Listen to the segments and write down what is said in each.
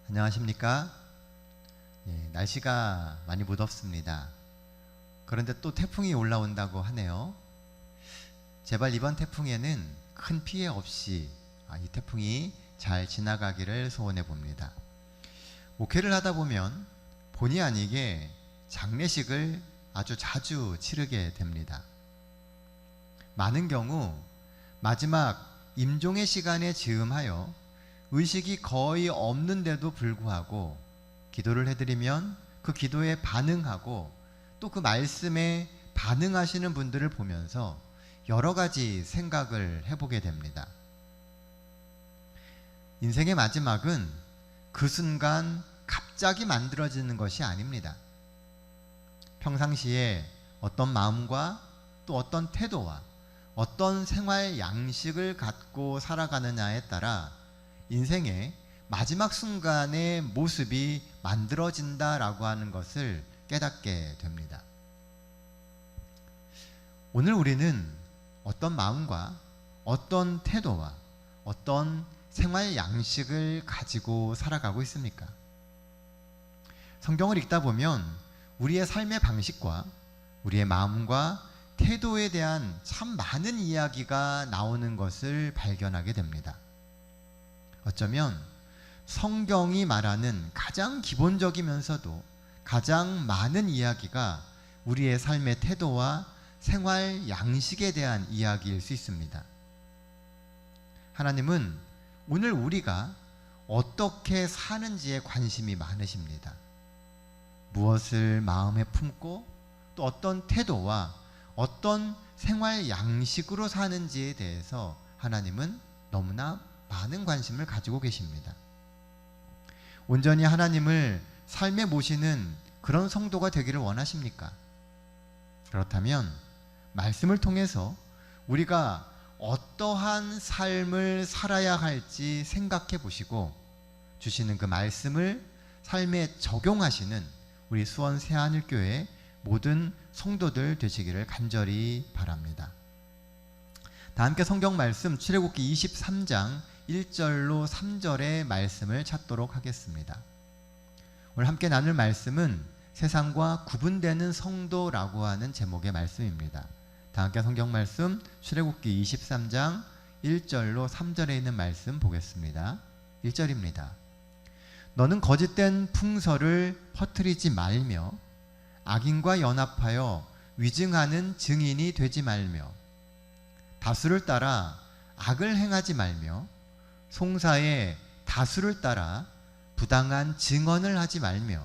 안녕하십니까? 날씨가 많이 무덥습니다. 그런데 또 태풍이 올라온다고 하네요. 제발 이번 태풍에는 큰 피해 없이 이 태풍이 잘 지나가기를 소원해 봅니다. 목회를 하다 보면 본의 아니게 장례식을 아주 자주 치르게 됩니다. 많은 경우 마지막 임종의 시간에 즈음하여 의식이 거의 없는데도 불구하고 기도를 해드리면 그 기도에 반응하고 또 그 말씀에 반응하시는 분들을 보면서 여러 가지 생각을 해보게 됩니다. 인생의 마지막은 그 순간 갑자기 만들어지는 것이 아닙니다. 평상시에 어떤 마음과 또 어떤 태도와 어떤 생활 양식을 갖고 살아가느냐에 따라 인생의 마지막 순간의 모습이 만들어진다라고 하는 것을 깨닫게 됩니다. 오늘 우리는 어떤 마음과 어떤 태도와 어떤 생활 양식을 가지고 살아가고 있습니까? 성경을 읽다 보면 우리의 삶의 방식과 우리의 마음과 태도에 대한 참 많은 이야기가 나오는 것을 발견하게 됩니다. 어쩌면 성경이 말하는 가장 기본적이면서도 가장 많은 이야기가 우리의 삶의 태도와 생활 양식에 대한 이야기일 수 있습니다. 하나님은 오늘 우리가 어떻게 사는지에 관심이 많으십니다. 무엇을 마음에 품고 또 어떤 태도와 어떤 생활 양식으로 사는지에 대해서 하나님은 너무나 많은 관심을 가지고 계십니다. 온전히 하나님을 삶에 모시는 그런 성도가 되기를 원하십니까? 그렇다면 말씀을 통해서 우리가 어떠한 삶을 살아야 할지 생각해 보시고 주시는 그 말씀을 삶에 적용하시는 우리 수원 새하늘교회 모든 성도들 되시기를 간절히 바랍니다. 다 함께 성경 말씀 출애굽기 23장 1절로 3절의 말씀을 찾도록 하겠습니다. 오늘 함께 나눌 말씀은 세상과 구분되는 성도라고 하는 제목의 말씀입니다. 다 함께 성경 말씀 출애굽기 23장 1절로 3절에 있는 말씀 보겠습니다. 1절입니다. 너는 거짓된 풍설을 퍼뜨리지 말며 악인과 연합하여 위증하는 증인이 되지 말며 다수를 따라 악을 행하지 말며 송사의 다수를 따라 부당한 증언을 하지 말며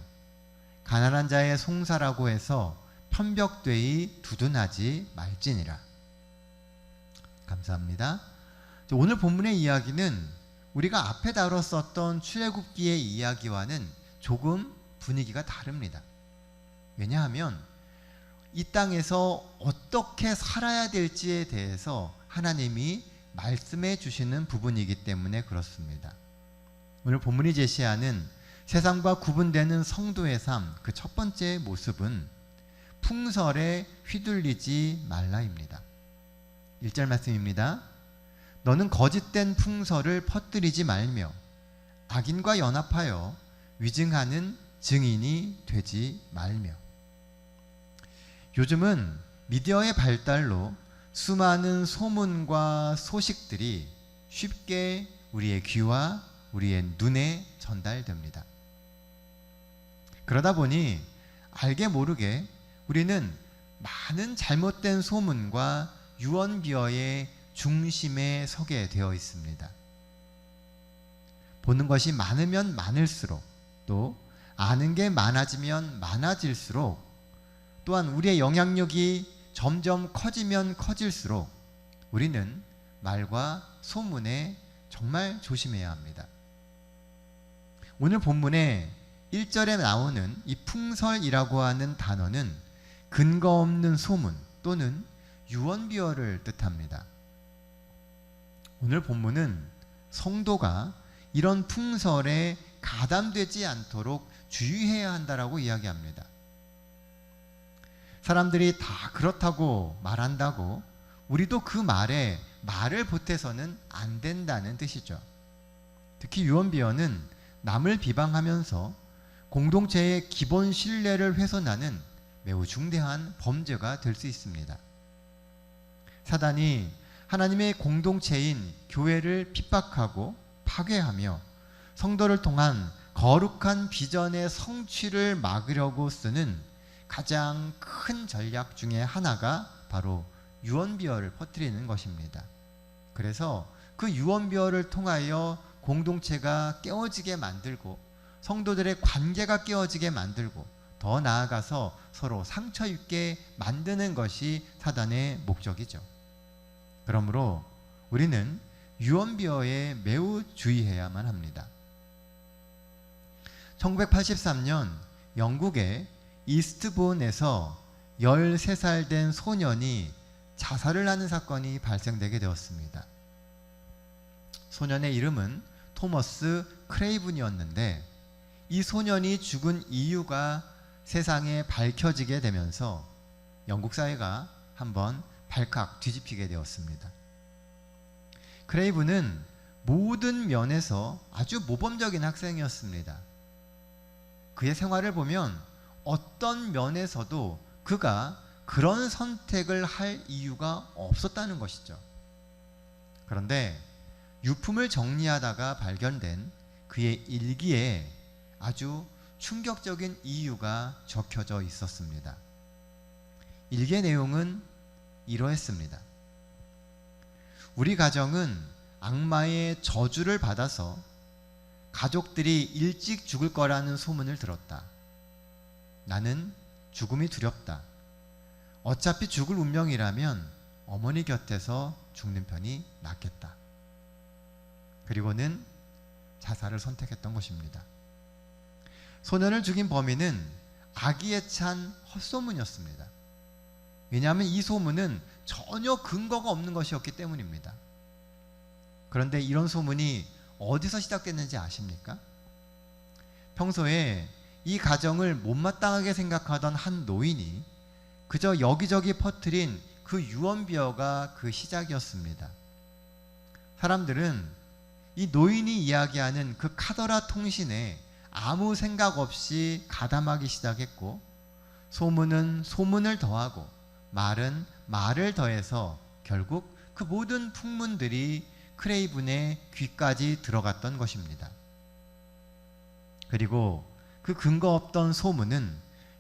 가난한 자의 송사라고 해서 편벽되이 두둔하지 말지니라. 감사합니다. 오늘 본문의 이야기는 우리가 앞에 다뤘었던 출애굽기의 이야기와는 조금 분위기가 다릅니다. 왜냐하면 이 땅에서 어떻게 살아야 될지에 대해서 하나님이 말씀해 주시는 부분이기 때문에 그렇습니다. 오늘 본문이 제시하는 세상과 구분되는 성도의 삶, 그 첫 번째 모습은 풍설에 휘둘리지 말라입니다. 1절 말씀입니다. 너는 거짓된 풍설을 퍼뜨리지 말며 악인과 연합하여 위증하는 증인이 되지 말며. 요즘은 미디어의 발달로 수많은 소문과 소식들이 쉽게 우리의 귀와 우리의 눈에 전달됩니다. 그러다 보니 알게 모르게 우리는 많은 잘못된 소문과 유언비어의 중심에 서게 되어 있습니다. 보는 것이 많으면 많을수록 또 아는 게 많아지면 많아질수록 또한 우리의 영향력이 점점 커지면 커질수록 우리는 말과 소문에 정말 조심해야 합니다. 오늘 본문에 1절에 나오는 이 풍설이라고 하는 단어는 근거 없는 소문 또는 유언비어를 뜻합니다. 오늘 본문은 성도가 이런 풍설에 가담되지 않도록 주의해야 한다라고 이야기합니다. 사람들이 다 그렇다고 말한다고 우리도 그 말에 말을 보태서는 안 된다는 뜻이죠. 특히 유언비어는 남을 비방하면서 공동체의 기본 신뢰를 훼손하는 매우 중대한 범죄가 될 수 있습니다. 사단이 하나님의 공동체인 교회를 핍박하고 파괴하며 성도를 통한 거룩한 비전의 성취를 막으려고 쓰는 가장 큰 전략 중에 하나가 바로 유언비어를 퍼뜨리는 것입니다. 그래서 그 유언비어를 통하여 공동체가 깨어지게 만들고 성도들의 관계가 깨어지게 만들고 더 나아가서 서로 상처 입게 만드는 것이 사단의 목적이죠. 그러므로 우리는 유언비어에 매우 주의해야만 합니다. 1983년 영국의 이스트본에서 13살 된 소년이 자살을 하는 사건이 발생되게 되었습니다. 소년의 이름은 토머스 크레이븐이었는데 이 소년이 죽은 이유가 세상에 밝혀지게 되면서 영국 사회가 한번 발칵 뒤집히게 되었습니다. 크레이븐은 모든 면에서 아주 모범적인 학생이었습니다. 그의 생활을 보면 어떤 면에서도 그가 그런 선택을 할 이유가 없었다는 것이죠. 그런데 유품을 정리하다가 발견된 그의 일기에 아주 충격적인 이유가 적혀져 있었습니다. 일기의 내용은 이러했습니다. 우리 가정은 악마의 저주를 받아서 가족들이 일찍 죽을 거라는 소문을 들었다. 나는 죽음이 두렵다. 어차피 죽을 운명이라면 어머니 곁에서 죽는 편이 낫겠다. 그리고는 자살을 선택했던 것입니다. 소년을 죽인 범인은 악의에 찬 헛소문이었습니다. 왜냐하면 이 소문은 전혀 근거가 없는 것이었기 때문입니다. 그런데 이런 소문이 어디서 시작됐는지 아십니까? 평소에 이 가정을 못마땅하게 생각하던 한 노인이 그저 여기저기 퍼뜨린 그 유언비어가 그 시작이었습니다. 사람들은 이 노인이 이야기하는 그 카더라 통신에 아무 생각 없이 가담하기 시작했고, 소문은 소문을 더하고 말은 말을 더해서 결국 그 모든 풍문들이 크레이븐의 귀까지 들어갔던 것입니다. 그리고 그 근거 없던 소문은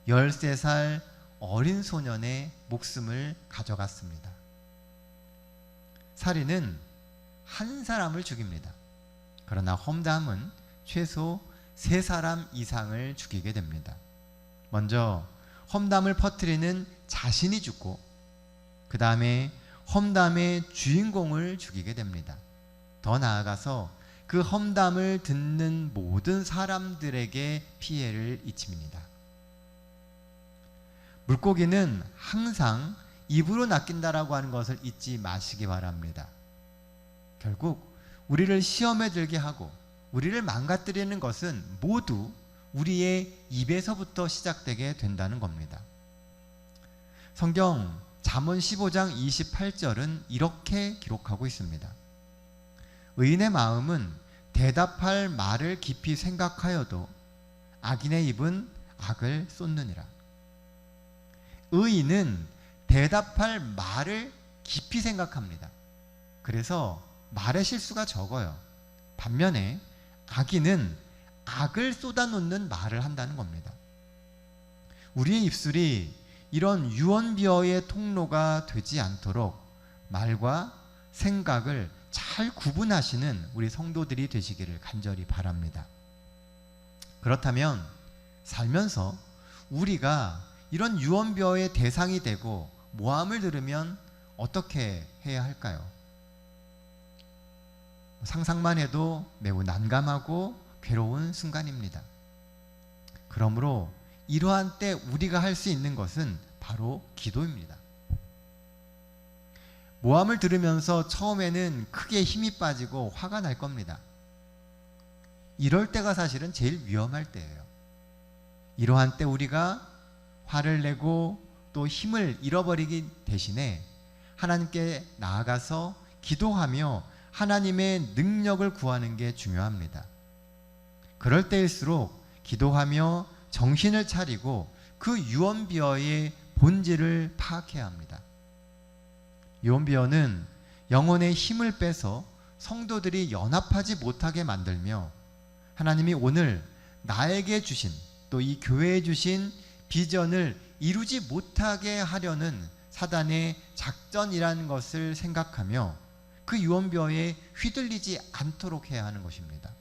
13살 어린 소년의 목숨을 가져갔습니다. 살인은 한 사람을 죽입니다. 그러나 험담은 최소 3사람 이상을 죽이게 됩니다. 먼저 험담을 퍼뜨리는 자신이 죽고, 그 다음에 험담의 주인공을 죽이게 됩니다. 더 나아가서 그 험담을 듣는 모든 사람들에게 피해를 끼칩니다. 물고기는 항상 입으로 낚인다라고 하는 것을 잊지 마시기 바랍니다. 결국 우리를 시험에 들게 하고 우리를 망가뜨리는 것은 모두 우리의 입에서부터 시작되게 된다는 겁니다. 성경 잠언 15장 28절은 이렇게 기록하고 있습니다. 의인의 마음은 대답할 말을 깊이 생각하여도 악인의 입은 악을 쏟느니라. 의인은 대답할 말을 깊이 생각합니다. 그래서 말의 실수가 적어요. 반면에 악인은 악을 쏟아놓는 말을 한다는 겁니다. 우리의 입술이 이런 유언비어의 통로가 되지 않도록 말과 생각을 잘 구분하시는 우리 성도들이 되시기를 간절히 바랍니다. 그렇다면 살면서 우리가 이런 유언비어의 대상이 되고 모함을 들으면 어떻게 해야 할까요? 상상만 해도 매우 난감하고 괴로운 순간입니다. 그러므로 이러한 때 우리가 할 수 있는 것은 바로 기도입니다. 모함을 들으면서 처음에는 크게 힘이 빠지고 화가 날 겁니다. 이럴 때가 사실은 제일 위험할 때예요. 이러한 때 우리가 화를 내고 또 힘을 잃어버리기 대신에 하나님께 나아가서 기도하며 하나님의 능력을 구하는 게 중요합니다. 그럴 때일수록 기도하며 정신을 차리고 그 유언비어의 본질을 파악해야 합니다. 유언비어는 영혼의 힘을 빼서 성도들이 연합하지 못하게 만들며 하나님이 오늘 나에게 주신 또 이 교회에 주신 비전을 이루지 못하게 하려는 사단의 작전이라는 것을 생각하며 그 유언비어에 휘둘리지 않도록 해야 하는 것입니다.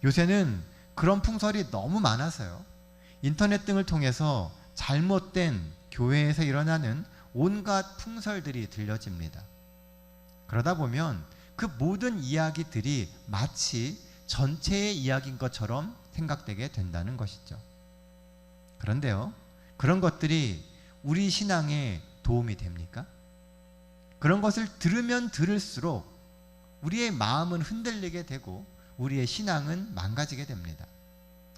요새는 그런 풍설이 너무 많아서요. 인터넷 등을 통해서 잘못된 교회에서 일어나는 온갖 풍설들이 들려집니다. 그러다 보면 그 모든 이야기들이 마치 전체의 이야기인 것처럼 생각되게 된다는 것이죠. 그런데요, 그런 것들이 우리 신앙에 도움이 됩니까? 그런 것을 들으면 들을수록 우리의 마음은 흔들리게 되고 우리의 신앙은 망가지게 됩니다.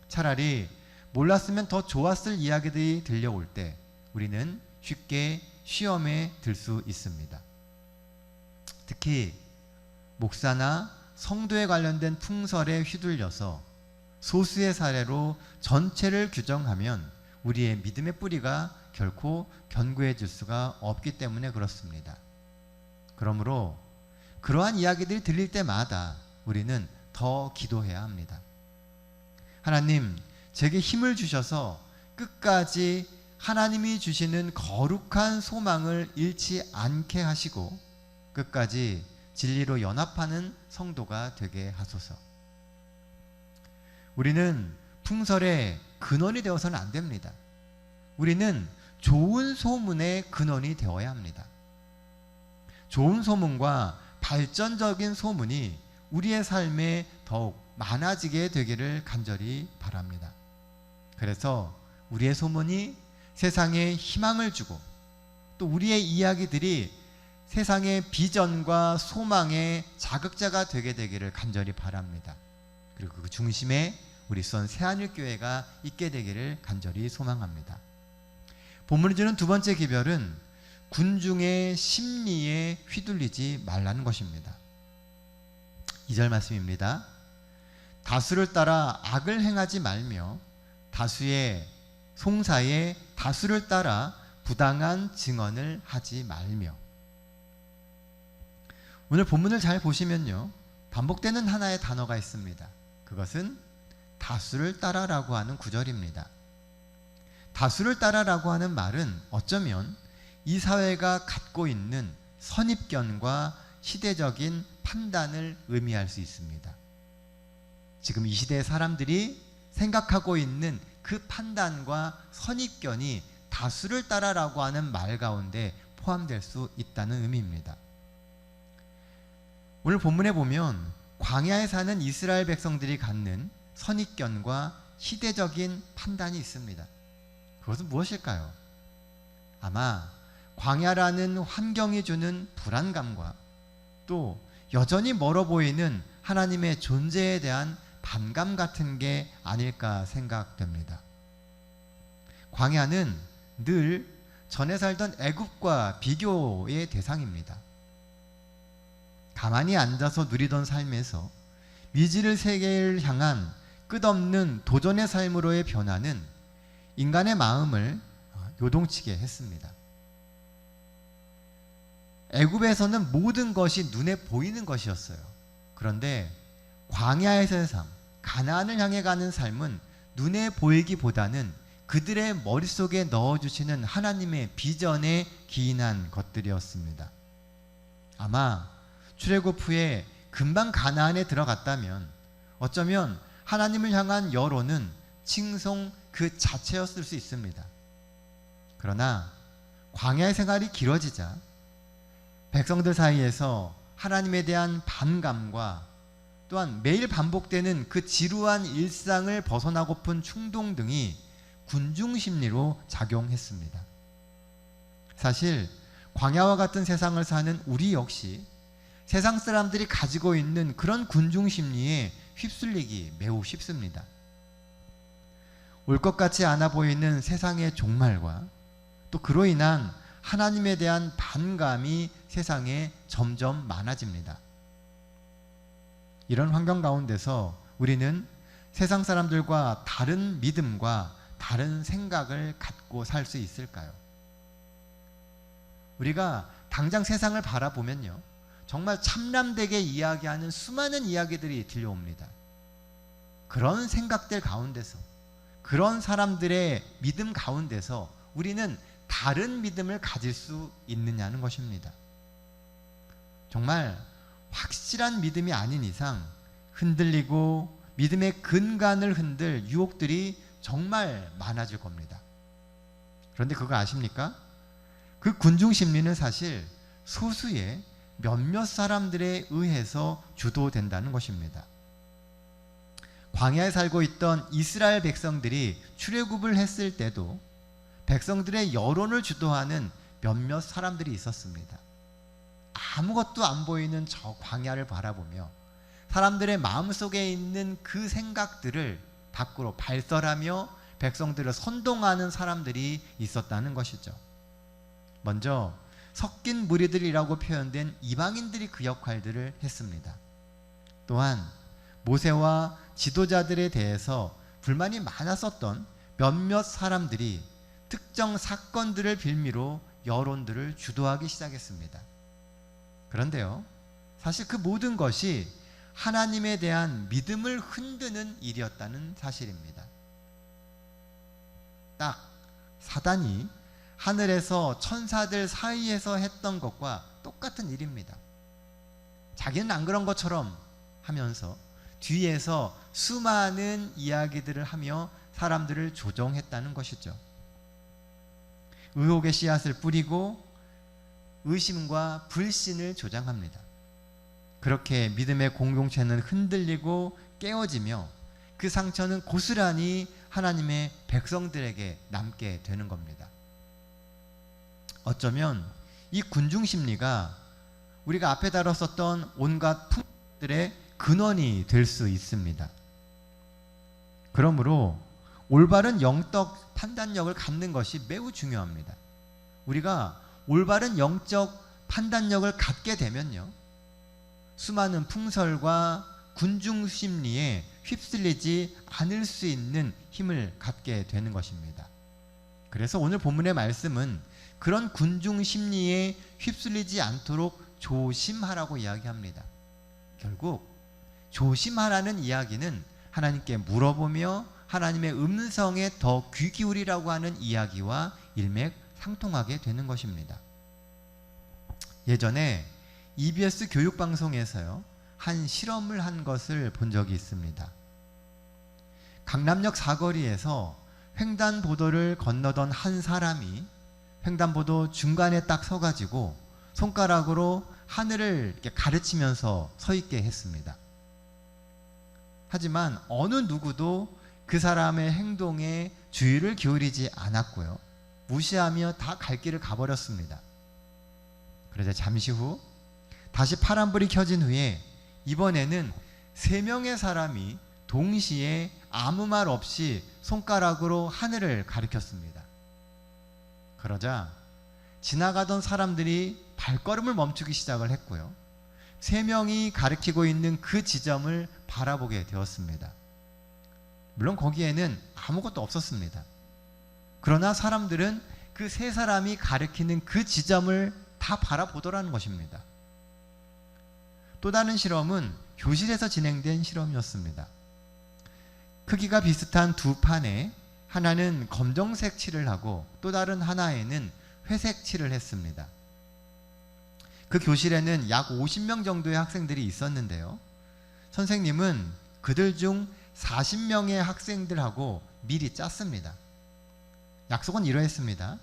차라리 몰랐으면 더 좋았을 이야기들이 들려올 때 우리는 쉽게 시험에 들 수 있습니다. 특히 목사나 성도에 관련된 풍설에 휘둘려서 소수의 사례로 전체를 규정하면 우리의 믿음의 뿌리가 결코 견고해질 수가 없기 때문에 그렇습니다. 그러므로 그러한 이야기들이 들릴 때마다 우리는 더 기도해야 합니다. 하나님, 제게 힘을 주셔서 끝까지 하나님이 주시는 거룩한 소망을 잃지 않게 하시고 끝까지 진리로 연합하는 성도가 되게 하소서. 우리는 풍설의 근원이 되어서는 안 됩니다. 우리는 좋은 소문의 근원이 되어야 합니다. 좋은 소문과 발전적인 소문이 우리의 삶에 더욱 많아지게 되기를 간절히 바랍니다. 그래서 우리의 소문이 세상에 희망을 주고 또 우리의 이야기들이 세상의 비전과 소망의 자극자가 되게 되기를 간절히 바랍니다. 그리고 그 중심에 우리 수원 새하늘교회가 있게 되기를 간절히 소망합니다. 본문이 주는 두 번째 기별은 군중의 심리에 휘둘리지 말라는 것입니다. 2절 말씀입니다. 다수를 따라 악을 행하지 말며 다수의 송사에 다수를 따라 부당한 증언을 하지 말며. 오늘 본문을 잘 보시면요, 반복되는 하나의 단어가 있습니다. 그것은 다수를 따라라고 하는 구절입니다. 다수를 따라라고 하는 말은 어쩌면 이 사회가 갖고 있는 선입견과 시대적인 판단을 의미할 수 있습니다. 지금 이 시대의 사람들이 생각하고 있는 그 판단과 선입견이 다수를 따라라고 하는 말 가운데 포함될 수 있다는 의미입니다. 오늘 본문에 보면 광야에 사는 이스라엘 백성들이 갖는 선입견과 시대적인 판단이 있습니다. 그것은 무엇일까요? 아마 광야라는 환경이 주는 불안감과 또 여전히 멀어 보이는 하나님의 존재에 대한 반감 같은 게 아닐까 생각됩니다. 광야는 늘 전에 살던 애굽과 비교의 대상입니다. 가만히 앉아서 누리던 삶에서 미지를 세계를 향한 끝없는 도전의 삶으로의 변화는 인간의 마음을 요동치게 했습니다. 애굽에서는 모든 것이 눈에 보이는 것이었어요. 그런데 광야에서의 삶, 가나안을 향해 가는 삶은 눈에 보이기보다는 그들의 머릿속에 넣어주시는 하나님의 비전에 기인한 것들이었습니다. 아마 출애굽 후에 금방 가나안에 들어갔다면 어쩌면 하나님을 향한 여론은 칭송 그 자체였을 수 있습니다. 그러나 광야의 생활이 길어지자 백성들 사이에서 하나님에 대한 반감과 또한 매일 반복되는 그 지루한 일상을 벗어나고픈 충동 등이 군중 심리로 작용했습니다. 사실 광야와 같은 세상을 사는 우리 역시 세상 사람들이 가지고 있는 그런 군중 심리에 휩쓸리기 매우 쉽습니다. 올 것 같지 않아 보이는 세상의 종말과 또 그로 인한 하나님에 대한 반감이 세상에 점점 많아집니다. 이런 환경 가운데서 우리는 세상 사람들과 다른 믿음과 다른 생각을 갖고 살 수 있을까요? 우리가 당장 세상을 바라보면요, 정말 참남되게 이야기하는 수많은 이야기들이 들려옵니다. 그런 생각들 가운데서, 그런 사람들의 믿음 가운데서 우리는 다른 믿음을 가질 수 있느냐는 것입니다. 정말 확실한 믿음이 아닌 이상 흔들리고 믿음의 근간을 흔들 유혹들이 정말 많아질 겁니다. 그런데 그거 아십니까? 그 군중 심리는 사실 소수의 몇몇 사람들에 의해서 주도된다는 것입니다. 광야에 살고 있던 이스라엘 백성들이 출애굽을 했을 때도 백성들의 여론을 주도하는 몇몇 사람들이 있었습니다. 아무것도 안 보이는 저 광야를 바라보며 사람들의 마음속에 있는 그 생각들을 밖으로 발설하며 백성들을 선동하는 사람들이 있었다는 것이죠. 먼저 섞인 무리들이라고 표현된 이방인들이 그 역할들을 했습니다. 또한 모세와 지도자들에 대해서 불만이 많았었던 몇몇 사람들이 특정 사건들을 빌미로 여론들을 주도하기 시작했습니다. 그런데요, 사실 그 모든 것이 하나님에 대한 믿음을 흔드는 일이었다는 사실입니다. 딱 사단이 하늘에서 천사들 사이에서 했던 것과 똑같은 일입니다. 자기는 안 그런 것처럼 하면서 뒤에서 수많은 이야기들을 하며 사람들을 조종했다는 것이죠. 의혹의 씨앗을 뿌리고 의심과 불신을 조장합니다. 그렇게 믿음의 공동체는 흔들리고 깨어지며 그 상처는 고스란히 하나님의 백성들에게 남게 되는 겁니다. 어쩌면 이 군중 심리가 우리가 앞에 다뤘었던 온갖 풍들의 근원이 될 수 있습니다. 그러므로 올바른 영적 판단력을 갖는 것이 매우 중요합니다. 우리가 올바른 영적 판단력을 갖게 되면요, 수많은 풍설과 군중 심리에 휩쓸리지 않을 수 있는 힘을 갖게 되는 것입니다. 그래서 오늘 본문의 말씀은 그런 군중 심리에 휩쓸리지 않도록 조심하라고 이야기합니다. 결국 조심하라는 이야기는 하나님께 물어보며 하나님의 음성에 더 귀 기울이라고 하는 이야기와 일맥상통하게 되는 것입니다. 예전에 EBS 교육방송에서요, 한 실험을 한 것을 본 적이 있습니다. 강남역 사거리에서 횡단보도를 건너던 한 사람이 횡단보도 중간에 딱 서가지고 손가락으로 하늘을 이렇게 가르치면서 서 있게 했습니다. 하지만 어느 누구도 그 사람의 행동에 주의를 기울이지 않았고요, 무시하며 다 갈 길을 가버렸습니다. 그러자 잠시 후 다시 파란불이 켜진 후에 이번에는 3명의 사람이 동시에 아무 말 없이 손가락으로 하늘을 가리켰습니다. 그러자 지나가던 사람들이 발걸음을 멈추기 시작을 했고요, 3명이 가리키고 있는 그 지점을 바라보게 되었습니다. 물론 거기에는 아무것도 없었습니다. 그러나 사람들은 그 3사람이 가리키는 그 지점을 다 바라보더라는 것입니다. 또 다른 실험은 교실에서 진행된 실험이었습니다. 크기가 비슷한 두 판에 하나는 검정색 칠을 하고 또 다른 하나에는 회색 칠을 했습니다. 그 교실에는 약 50명 정도의 학생들이 있었는데요, 선생님은 그들 중 40명의 학생들하고 미리 짰습니다. 약속은 이러했습니다.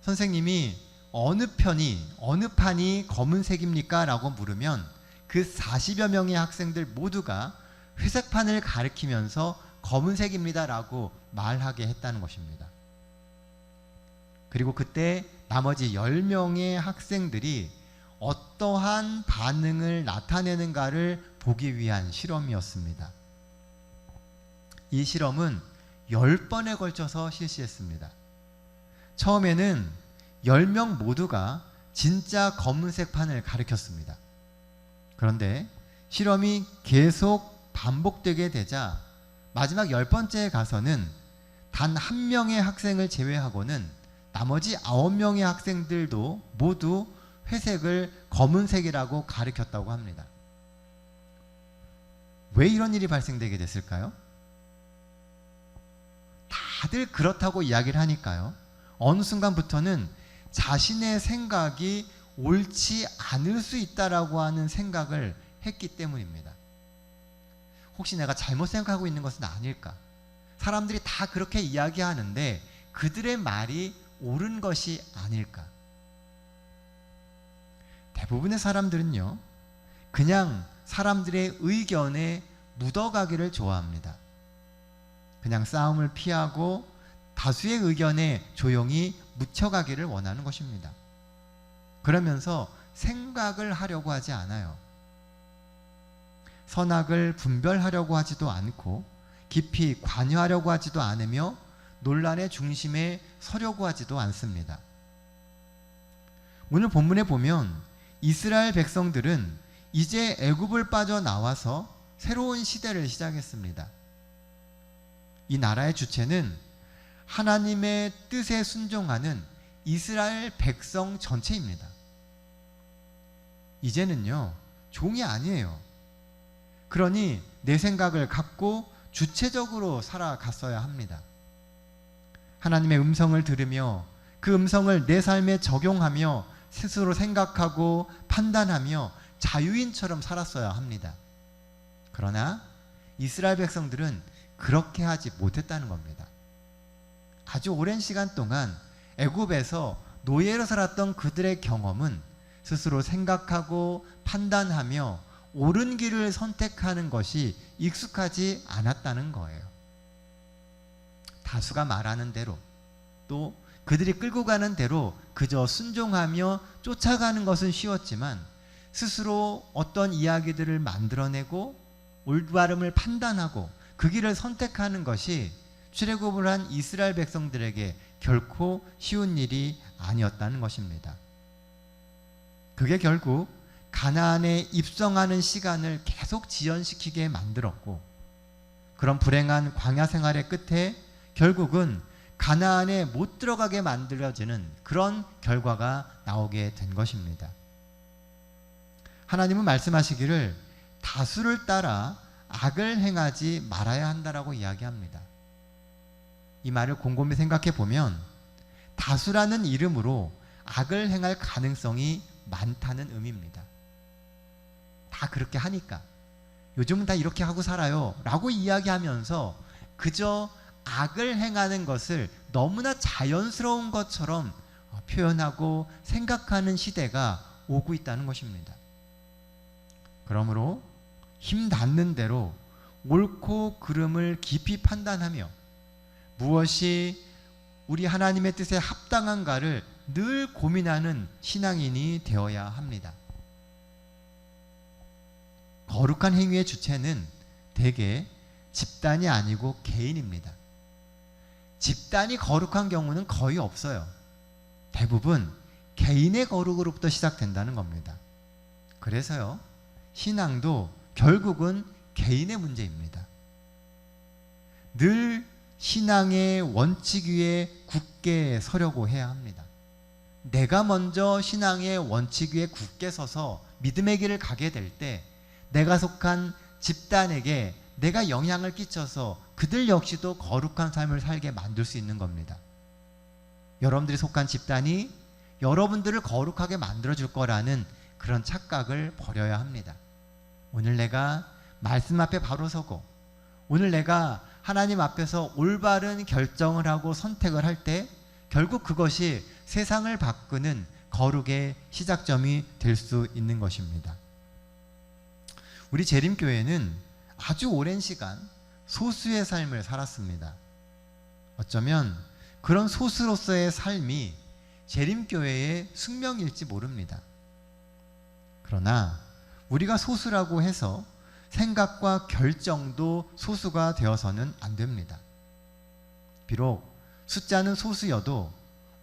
선생님이 어느 판이 검은색입니까? 라고 물으면 그 40여 명의 학생들 모두가 회색판을 가리키면서 검은색입니다 라고 말하게 했다는 것입니다. 그리고 그때 나머지 10명의 학생들이 어떠한 반응을 나타내는가를 보기 위한 실험이었습니다. 이 실험은 10번에 걸쳐서 실시했습니다. 처음에는 10명 모두가 진짜 검은색 판을 가리켰습니다. 그런데 실험이 계속 반복되게 되자 마지막 10번째에 가서는 단 한 명의 학생을 제외하고는 나머지 9명의 학생들도 모두 회색을 검은색이라고 가리켰다고 합니다. 왜 이런 일이 발생되게 됐을까요? 다들 그렇다고 이야기를 하니까요. 어느 순간부터는 자신의 생각이 옳지 않을 수 있다라고 하는 생각을 했기 때문입니다. 혹시 내가 잘못 생각하고 있는 것은 아닐까? 사람들이 다 그렇게 이야기하는데 그들의 말이 옳은 것이 아닐까? 대부분의 사람들은요, 그냥 사람들의 의견에 묻어가기를 좋아합니다. 그냥 싸움을 피하고 다수의 의견에 조용히 묻혀가기를 원하는 것입니다. 그러면서 생각을 하려고 하지 않아요. 선악을 분별하려고 하지도 않고 깊이 관여하려고 하지도 않으며 논란의 중심에 서려고 하지도 않습니다. 오늘 본문에 보면 이스라엘 백성들은 이제 애굽을 빠져나와서 새로운 시대를 시작했습니다. 이 나라의 주체는 하나님의 뜻에 순종하는 이스라엘 백성 전체입니다. 이제는요, 종이 아니에요. 그러니 내 생각을 갖고 주체적으로 살아갔어야 합니다. 하나님의 음성을 들으며 그 음성을 내 삶에 적용하며 스스로 생각하고 판단하며 자유인처럼 살았어야 합니다. 그러나 이스라엘 백성들은 그렇게 하지 못했다는 겁니다. 아주 오랜 시간 동안 애굽에서 노예로 살았던 그들의 경험은 스스로 생각하고 판단하며 옳은 길을 선택하는 것이 익숙하지 않았다는 거예요. 다수가 말하는 대로 또 그들이 끌고 가는 대로 그저 순종하며 쫓아가는 것은 쉬웠지만 스스로 어떤 이야기들을 만들어내고 올바름을 판단하고 그 길을 선택하는 것이 출애굽을 한 이스라엘 백성들에게 결코 쉬운 일이 아니었다는 것입니다. 그게 결국 가나안에 입성하는 시간을 계속 지연시키게 만들었고, 그런 불행한 광야 생활의 끝에 결국은 가나안에 못 들어가게 만들어지는 그런 결과가 나오게 된 것입니다. 하나님은 말씀하시기를 다수를 따라 악을 행하지 말아야 한다라고 이야기합니다. 이 말을 곰곰이 생각해 보면 다수라는 이름으로 악을 행할 가능성이 많다는 의미입니다. 다 그렇게 하니까, 요즘은 다 이렇게 하고 살아요 라고 이야기하면서 그저 악을 행하는 것을 너무나 자연스러운 것처럼 표현하고 생각하는 시대가 오고 있다는 것입니다. 그러므로 힘 닿는 대로 옳고 그름을 깊이 판단하며 무엇이 우리 하나님의 뜻에 합당한가를 늘 고민하는 신앙인이 되어야 합니다. 거룩한 행위의 주체는 대개 집단이 아니고 개인입니다. 집단이 거룩한 경우는 거의 없어요. 대부분 개인의 거룩으로부터 시작된다는 겁니다. 그래서요, 신앙도 결국은 개인의 문제입니다. 늘 신앙의 원칙 위에 굳게 서려고 해야 합니다. 내가 먼저 신앙의 원칙 위에 굳게 서서 믿음의 길을 가게 될 때 내가 속한 집단에게 내가 영향을 끼쳐서 그들 역시도 거룩한 삶을 살게 만들 수 있는 겁니다. 여러분들이 속한 집단이 여러분들을 거룩하게 만들어줄 거라는 그런 착각을 버려야 합니다. 오늘 내가 말씀 앞에 바로 서고 오늘 내가 하나님 앞에서 올바른 결정을 하고 선택을 할 때 결국 그것이 세상을 바꾸는 거룩의 시작점이 될 수 있는 것입니다. 우리 재림교회는 아주 오랜 시간 소수의 삶을 살았습니다. 어쩌면 그런 소수로서의 삶이 재림교회의 숙명일지 모릅니다. 그러나 우리가 소수라고 해서 생각과 결정도 소수가 되어서는 안 됩니다. 비록 숫자는 소수여도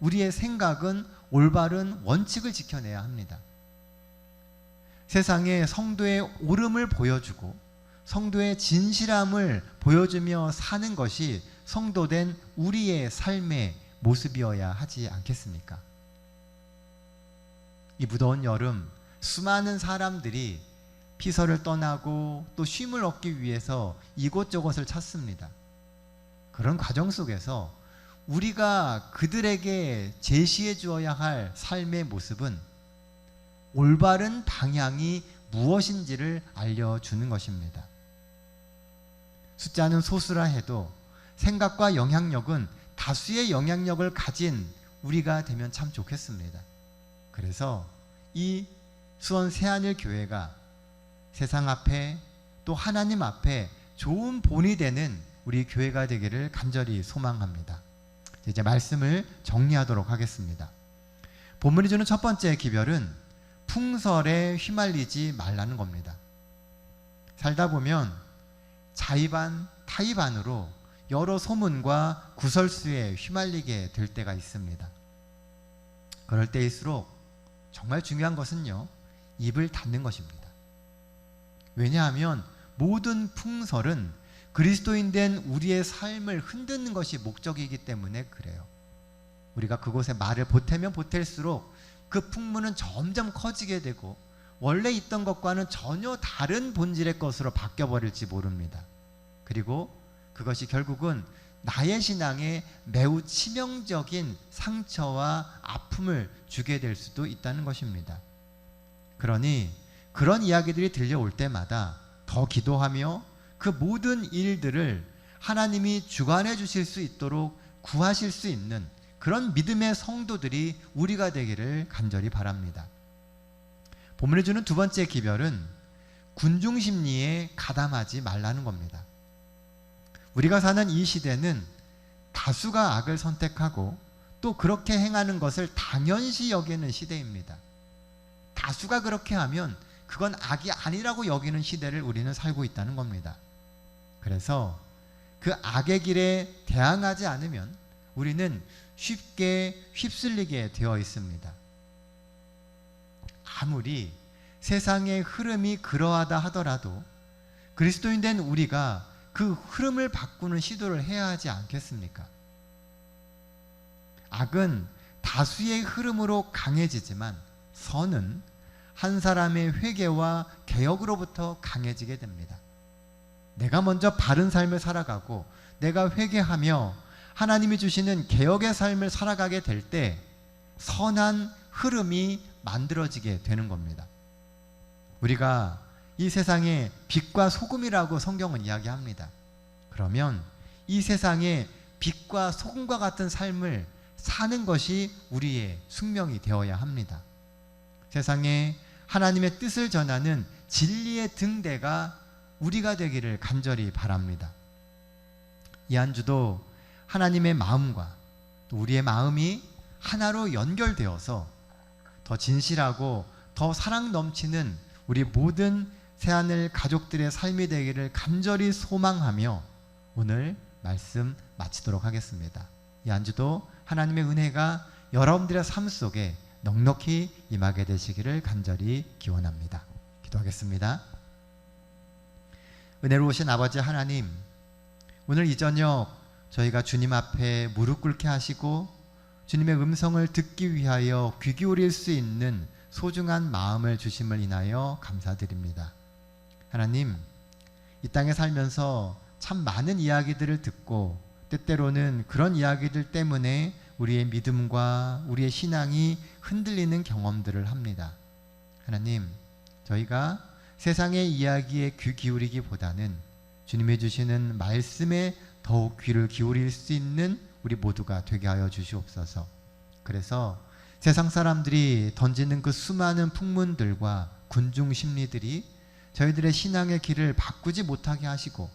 우리의 생각은 올바른 원칙을 지켜내야 합니다. 세상에 성도의 옳음을 보여주고 성도의 진실함을 보여주며 사는 것이 성도된 우리의 삶의 모습이어야 하지 않겠습니까? 이 무더운 여름 수많은 사람들이 피서를 떠나고 또 쉼을 얻기 위해서 이곳저곳을 찾습니다. 그런 과정 속에서 우리가 그들에게 제시해 주어야 할 삶의 모습은 올바른 방향이 무엇인지를 알려주는 것입니다. 숫자는 소수라 해도 생각과 영향력은 다수의 영향력을 가진 우리가 되면 참 좋겠습니다. 그래서 이 수원 새하늘 교회가 세상 앞에 또 하나님 앞에 좋은 본이 되는 우리 교회가 되기를 간절히 소망합니다. 이제 말씀을 정리하도록 하겠습니다. 본문이 주는 첫 번째 기별은 풍설에 휘말리지 말라는 겁니다. 살다 보면 자의반 타의반으로 여러 소문과 구설수에 휘말리게 될 때가 있습니다. 그럴 때일수록 정말 중요한 것은요, 입을 닫는 것입니다. 왜냐하면 모든 풍설은 그리스도인 된 우리의 삶을 흔드는 것이 목적이기 때문에 그래요. 우리가 그곳에 말을 보태면 보탤수록 그 풍문은 점점 커지게 되고 원래 있던 것과는 전혀 다른 본질의 것으로 바뀌어버릴지 모릅니다. 그리고 그것이 결국은 나의 신앙에 매우 치명적인 상처와 아픔을 주게 될 수도 있다는 것입니다. 그러니 그런 이야기들이 들려올 때마다 더 기도하며 그 모든 일들을 하나님이 주관해 주실 수 있도록 구하실 수 있는 그런 믿음의 성도들이 우리가 되기를 간절히 바랍니다. 본문이 주는 두 번째 기별은 군중심리에 가담하지 말라는 겁니다. 우리가 사는 이 시대는 다수가 악을 선택하고 또 그렇게 행하는 것을 당연시 여기는 시대입니다. 다수가 그렇게 하면 그건 악이 아니라고 여기는 시대를 우리는 살고 있다는 겁니다. 그래서 그 악의 길에 대항하지 않으면 우리는 쉽게 휩쓸리게 되어 있습니다. 아무리 세상의 흐름이 그러하다 하더라도 그리스도인 된 우리가 그 흐름을 바꾸는 시도를 해야 하지 않겠습니까? 악은 다수의 흐름으로 강해지지만 선은 한 사람의 회개와 개혁으로부터 강해지게 됩니다. 내가 먼저 바른 삶을 살아가고 내가 회개하며 하나님이 주시는 개혁의 삶을 살아가게 될 때 선한 흐름이 만들어지게 되는 겁니다. 우리가 이 세상의 빛과 소금이라고 성경은 이야기합니다. 그러면 이 세상의 빛과 소금과 같은 삶을 사는 것이 우리의 숙명이 되어야 합니다. 세상에 하나님의 뜻을 전하는 진리의 등대가 우리가 되기를 간절히 바랍니다. 이 한 주도 하나님의 마음과 또 우리의 마음이 하나로 연결되어서 더 진실하고 더 사랑 넘치는 우리 모든 새하늘 가족들의 삶이 되기를 간절히 소망하며 오늘 말씀 마치도록 하겠습니다. 이 한 주도 하나님의 은혜가 여러분들의 삶 속에 넉넉히 임하게 되시기를 간절히 기원합니다. 기도하겠습니다. 은혜로우신 아버지 하나님, 오늘 이 저녁 저희가 주님 앞에 무릎 꿇게 하시고 주님의 음성을 듣기 위하여 귀 기울일 수 있는 소중한 마음을 주심을 인하여 감사드립니다. 하나님, 이 땅에 살면서 참 많은 이야기들을 듣고 때때로는 그런 이야기들 때문에 우리의 믿음과 우리의 신앙이 흔들리는 경험들을 합니다. 하나님, 저희가 세상의 이야기에 귀 기울이기보다는 주님이 주시는 말씀에 더욱 귀를 기울일 수 있는 우리 모두가 되게 하여 주시옵소서. 그래서 세상 사람들이 던지는 그 수많은 풍문들과 군중 심리들이 저희들의 신앙의 길을 바꾸지 못하게 하시고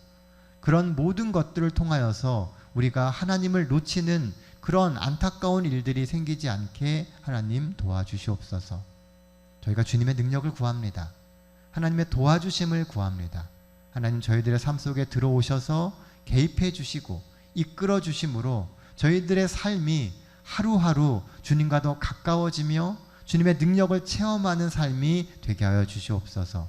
그런 모든 것들을 통하여서 우리가 하나님을 놓치는 그런 안타까운 일들이 생기지 않게 하나님 도와주시옵소서. 저희가 주님의 능력을 구합니다. 하나님의 도와주심을 구합니다. 하나님 저희들의 삶 속에 들어오셔서 개입해 주시고 이끌어 주심으로 저희들의 삶이 하루하루 주님과 더 가까워지며 주님의 능력을 체험하는 삶이 되게 하여 주시옵소서.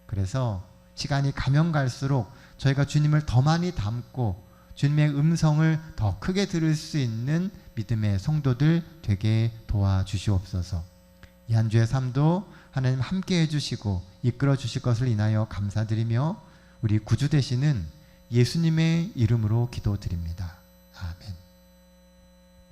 그래서 시간이 가면 갈수록 저희가 주님을 더 많이 닮고 주님의 음성을 더 크게 들을 수 있는 믿음의 성도들 되게 도와주시옵소서. 이 한 주의 삶도 하나님 함께 해주시고 이끌어 주실 것을 인하여 감사드리며 우리 구주 되시는 예수님의 이름으로 기도드립니다.